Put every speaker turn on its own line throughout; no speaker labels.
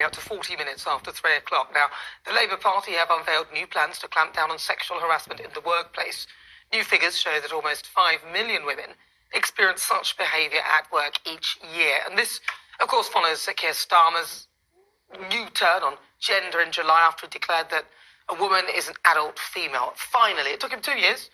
out to 40 minutes after 3 o'clock. Now, the Labour Party have unveiled new plans to clamp down on sexual harassment in the workplace. New figures show that almost 5 million women experience such behaviour at work each year. And this, of course, follows Keir Starmer's new turn on gender in July after he declared that a woman is an adult female. Finally, it took him 2 years.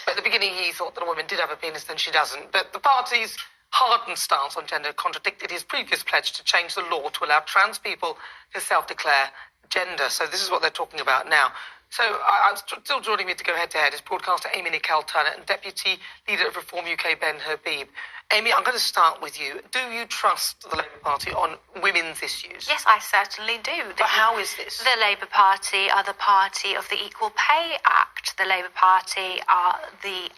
At the beginning, he thought that a woman did have a penis, then she doesn't. But the party's hardened stance on gender contradicted his previous pledge to change the law to allow trans people to self-declare gender. So this is what they're talking about now. So I'm still joining me to go head-to-head is broadcaster Amy Nicole-Turner and Deputy Leader of Reform UK, Ben Habib. Amy, I'm going to start with you. Do you trust the Labour Party on women's issues?
Yes, I certainly do.
But how is this?
The Labour Party are the party of the Equal Pay Act. The Labour Party are the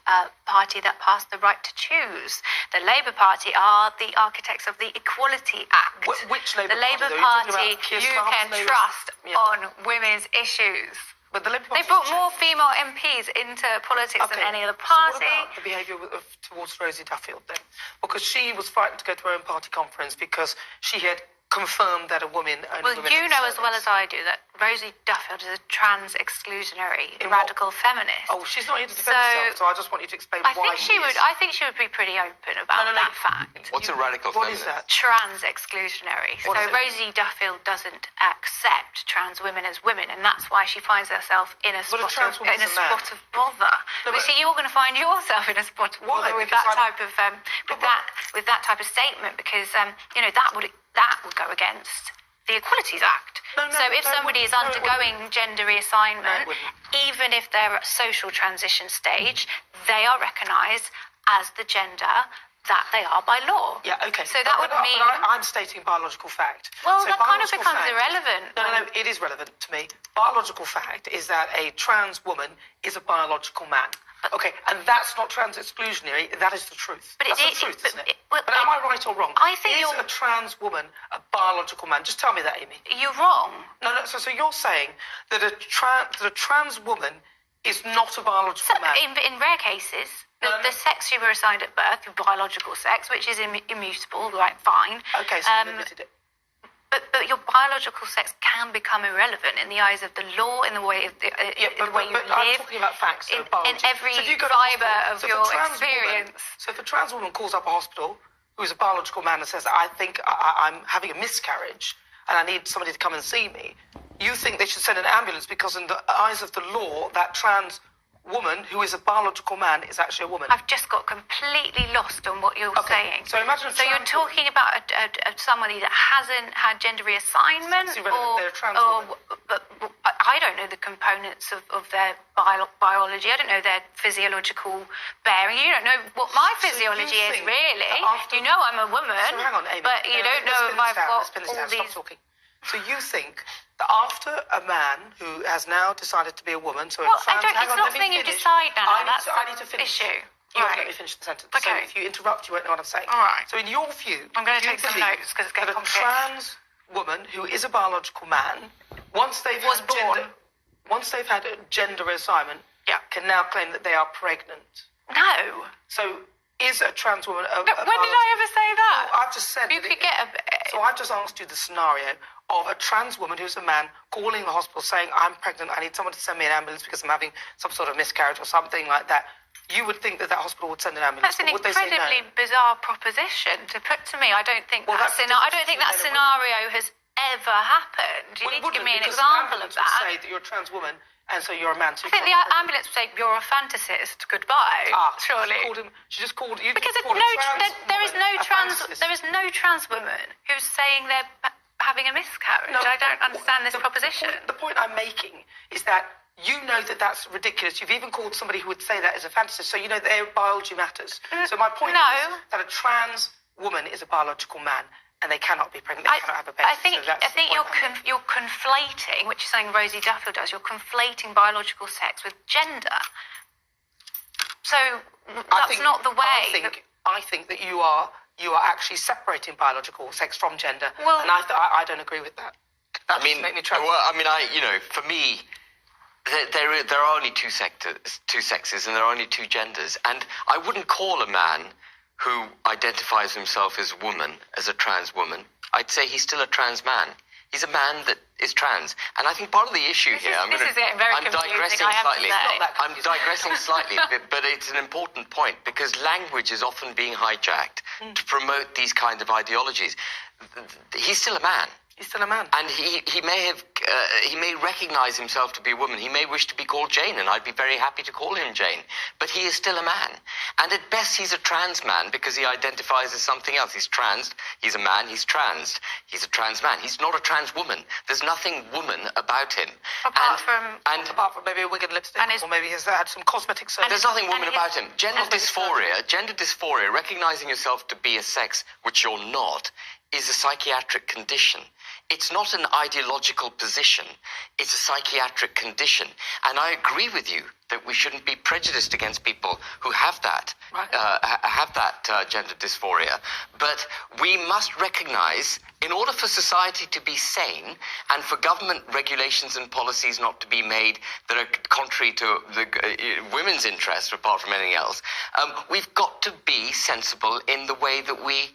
party that passed the right to choose. The Labour Party are the architects of the Equality Act.
Which Labour
Party? The Labour
Party
you can trust on women's issues.
But the Labour Party...
They brought more female MPs into politics than any other party.
So what about the behaviour towards Rosie Duffield then? Because she was frightened to go to her own party conference because she had confirmed that a woman...
Well, you know as well as I do that Rosie Duffield is a trans-exclusionary radical feminist.
Oh, she's not here to defend herself, so I just want you to explain why
I think she would be pretty open about that fact.
What's a radical feminist?
What is that?
Trans-exclusionary. So Rosie Duffield doesn't accept trans women as women, and that's why she finds herself in a spot of bother. But see, you're going to find yourself in a spot of bother with that type of statement, because that would go against the Equalities Act. So if somebody is undergoing gender reassignment, even if they're at social transition stage, they are recognised as the gender that they are by law.
Yeah, okay.
So that would mean...
I'm stating biological fact.
Well, so that kind of becomes irrelevant.
No, it is relevant to me. Biological fact is that a trans woman is a biological man. Okay, and that's not trans-exclusionary, that is the truth. But that's the truth, isn't it? But am I right or wrong?
I think
is a trans woman a biological man? Just tell me that, Amy.
You're wrong.
No, so you're saying that a trans woman is not a biological man?
In rare cases, the sex you were assigned at birth, your biological sex, which is immutable, right, fine.
Okay, so you admitted it.
But your biological sex can become irrelevant in the eyes of the law, in the way the way you live.
I'm talking about facts,
in every fibre of your experience.
So if a trans woman calls up a hospital who's a biological man and says, I think I'm having a miscarriage and I need somebody to come and see me, you think they should send an ambulance because in the eyes of the law, that trans woman who is a biological man is actually a woman.
I've just got completely lost on what you're saying.
So imagine
you're talking about somebody that hasn't had gender reassignment,
they're a trans woman.
But I don't know the components of their biology. I don't know their physiological bearing. You don't know what my physiology is really. You know I'm a woman,
so hang on, Amy,
but you don't know if I've got all these.
Stop talking. So you think that after a man who has now decided to be a woman, so
it's not something you decide now.
I need to finish.
Issue.
You have to let me finish the sentence.
Okay.
So if you interrupt, you won't know what I'm saying.
All right.
So in your view,
I'm going to take some notes because it's getting complicated.
A trans woman who is a biological man, once they've had a gender reassignment, can now claim that they are pregnant.
No.
So is a trans woman a
when did I ever say that?
Well, I've just said So I've just asked you the scenario of a trans woman who's a man calling the hospital saying, I'm pregnant, I need someone to send me an ambulance because I'm having some sort of miscarriage or something like that. You would think that hospital would send an ambulance.
That's an incredibly bizarre proposition to put to me. I don't think that scenario has ever happened. You need to give me an example of that.
Say that you're a trans woman and so you're a man. So
I think the ambulance would say, you're a fantasist, goodbye, surely.
She just called you.
Because there is no trans woman who's saying they're having a miscarriage. No, I don't understand this proposition.
The point I'm making is that you know that that's ridiculous. You've even called somebody who would say that as a fantasist, so you know their biology matters. So my point is that a trans woman is a biological man. And they cannot be pregnant. They cannot have a baby.
I think you're conflating, which is something Rosie Duffield does. You're conflating biological sex with gender. So that's not the way.
I think that you are actually separating biological sex from gender.
Well,
and I don't agree with that.
For me, there are only two sexes, and there are only two genders, and I wouldn't call a man who identifies himself as woman, as a trans woman. I'd say he's still a trans man. He's a man that is trans. And I think part of the issue here...
This is getting very confusing, I have to say.
I'm digressing slightly, but it's an important point, because language is often being hijacked to promote these kind of ideologies. He's still a man.
He's still a man.
And he may recognise himself to be a woman. He may wish to be called Jane, and I'd be very happy to call him Jane. But he is still a man. And at best, he's a trans man because he identifies as something else. He's trans. He's a man. He's trans. He's a trans man. He's not a trans woman. There's nothing woman about him.
Apart from maybe a wig and lipstick, or maybe he's had some cosmetic surgery.
There's nothing woman about him. Gender dysphoria, recognising yourself to be a sex which you're not, is a psychiatric condition. It's not an ideological position. It's a psychiatric condition. And I agree with you that we shouldn't be prejudiced against people who have that, gender dysphoria. But we must recognise, in order for society to be sane and for government regulations and policies not to be made that are contrary to the women's interests, apart from anything else, we've got to be sensible in the way that we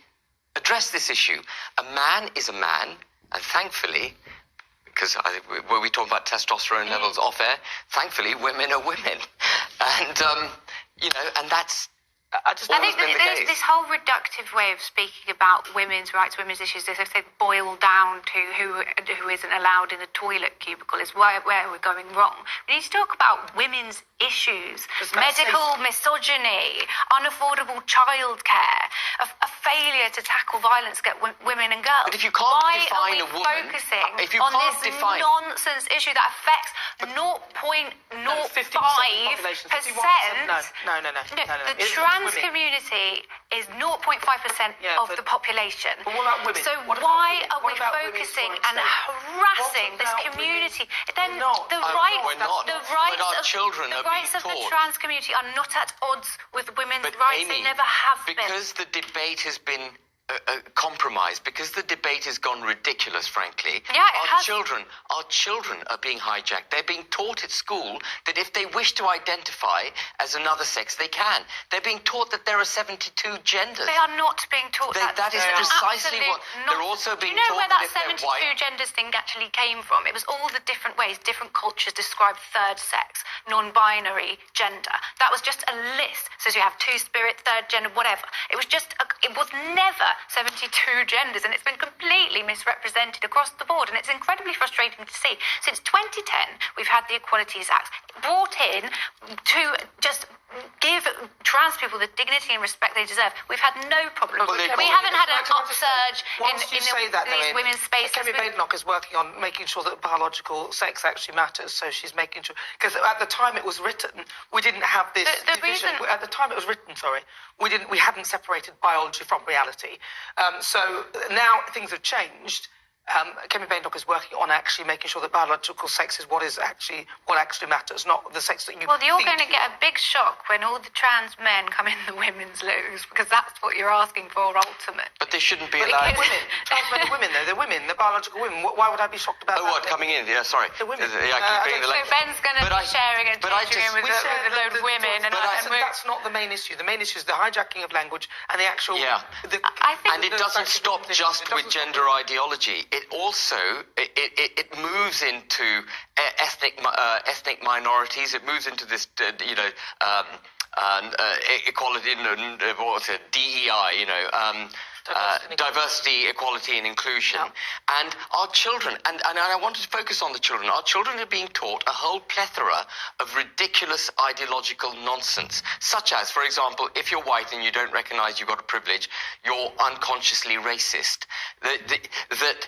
address this issue. A man is a man, and thankfully, because we talk about testosterone levels off air, thankfully women are women, and and that's.
I think there's this whole reductive way of speaking about women's rights, women's issues, as if they boil down to who isn't allowed in the toilet cubicle, is where we're going wrong. We need to talk about women's issues, medical misogyny, unaffordable childcare, a failure to tackle violence against women and girls.
But if you can't define a woman,
focusing on this nonsense issue that affects 0.05%? The trans community is 0.5% of the population.
But what about women?
So why are we focusing and harassing this community? Then the rights of the trans community are not at odds with women's rights.
Amy,
they never have been.
Because the debate has been compromised, because the debate has gone ridiculous, frankly. Our children are being hijacked. They're being taught at school that if they wish to identify as another sex, they can. They're being taught that there are 72 genders.
They are not being taught that.
That is precisely what they're also being taught.
Do you know where that 72 genders thing actually came from? It was all the different ways different cultures described third sex, non-binary, gender. That was just a list. So you have two-spirit, third gender, whatever. It was never 72 genders, and it's been completely misrepresented across the board, and it's incredibly frustrating to see. Since 2010, we've had the Equalities Act brought in to just give trans people the dignity and respect they deserve. We've had no problem. We haven't had an upsurge in these women's spaces.
Kemi Badenoch is working on making sure that biological sex actually matters, so she's making sure... Because at the time it was written, we didn't have this division. At the time it was written, we hadn't separated biology from reality. So now things have changed. Kemi Badenoch is working on actually making sure that biological sex is what actually matters, not the sex that you.
Well, you're going to get a big shock when all the trans men come in the women's loos, because that's what you're asking for ultimately.
But they shouldn't be allowed.
Trans men are women, though. They're women. They're biological women. Why would I be shocked about that?
What, coming in? Yeah, sorry.
The women.
Yeah, I keep bringing the
So Ben's going to be sharing a teaching room with a load of women, and
that's not the main issue. The main issue is the hijacking of language and the actual.
Yeah. And it doesn't stop just with gender ideology. It also it moves into ethnic minorities. It moves into this equality, what's it, DEI, diversity, equality and inclusion. Yeah. And our children, and I wanted to focus on the children. Our children are being taught a whole plethora of ridiculous ideological nonsense, such as, for example, if you're white and you don't recognise you've got a privilege, you're unconsciously racist. That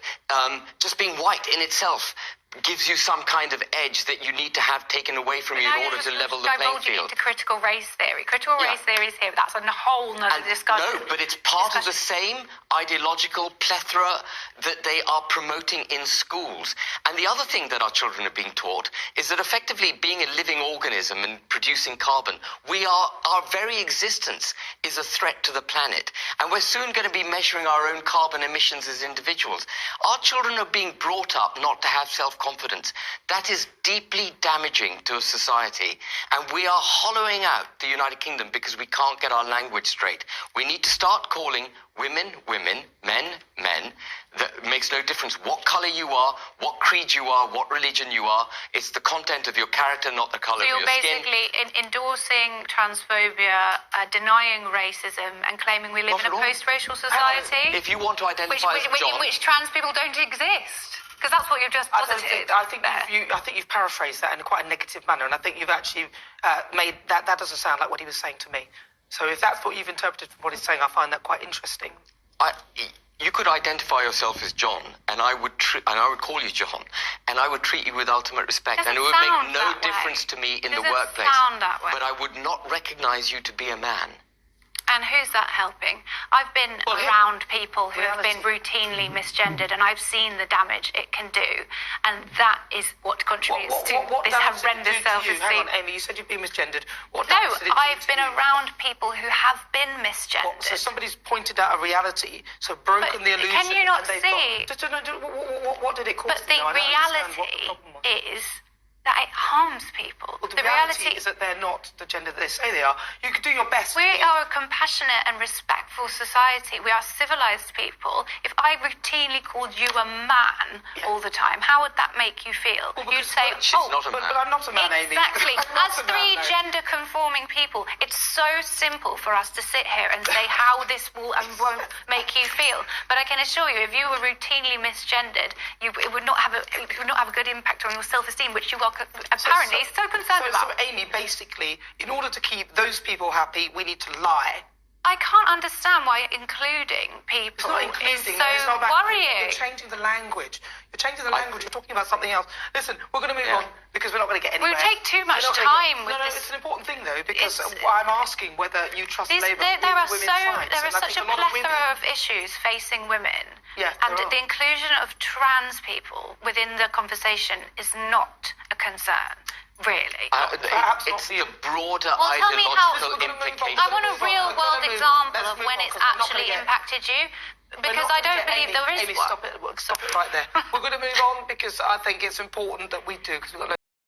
just being white in itself gives you some kind of edge that you need to have taken away from you in order to level the playing field.
Into critical race theory. Critical race theory is here, but that's a whole nother discussion.
No, but it's part of the same ideological plethora that they are promoting in schools. And the other thing that our children are being taught is that effectively being a living organism and producing carbon, our very existence is a threat to the planet. And we're soon going to be measuring our own carbon emissions as individuals. Our children are being brought up not to have self self-confidence. That is deeply damaging to a society. And we are hollowing out the United Kingdom because we can't get our language straight. We need to start calling women, women, men, men. That makes no difference what colour you are, what creed you are, what religion you are. It's the content of your character, not the colour of your skin.
So you're basically endorsing transphobia, denying racism, and claiming we live in a post-racial society?
If you want to identify as John...
in which trans people don't exist. Because that's what you've just posited.
I think you've paraphrased that in quite a negative manner, and I think you've actually made that doesn't sound like what he was saying to me. So if that's what you've interpreted from what he's saying, I find that quite interesting.
You could identify yourself as John, and I would call you John, and I would treat you with ultimate respect, and it would make no difference to me in the workplace.
Sound that way.
But I would not recognise you to be a man.
And who's that helping? I've been around people who have been routinely misgendered, and I've seen the damage it can do, and that is what contributes to this horrendous self-esteem.
Hang on, Amy, you said you've been misgendered.
I've been around people who have been misgendered.
So somebody's pointed out a reality, so broken the illusion.
Can you not see?
What did it cause?
But the reality is that it harms people.
Well, the reality is that they're not the gender that they say they are. You can do your best.
We are a compassionate and respectful society. We are civilised people. If I routinely called you a man all the time, how would that make you feel? You'd say,
not a man.
But I'm not a man, Amy.
Exactly. As three gender-conforming people, it's so simple for us to sit here and say how this will and won't make you feel. But I can assure you, if you were routinely misgendered, it would not have a good impact on your self-esteem, which you are apparently so concerned about.
So, Amy, basically, in order to keep those people happy, we need to lie.
I can't understand why including people is so worrying.
You're changing the language. You're talking about something else. Listen, we're going to move on because we're not going to get anywhere.
We'll take too much time with this.
It's an important thing, though, because I'm asking whether you trust Labour.
There are such a plethora of issues facing women. And the inclusion of trans people within the conversation is not a concern. Really?
It's the broader
tell me
ideological implication.
I want a real-world example of when it's actually impacted you, because I don't believe there is
Amy,
one.
stop it right there. We're going to move on because I think it's important that we do, because we've got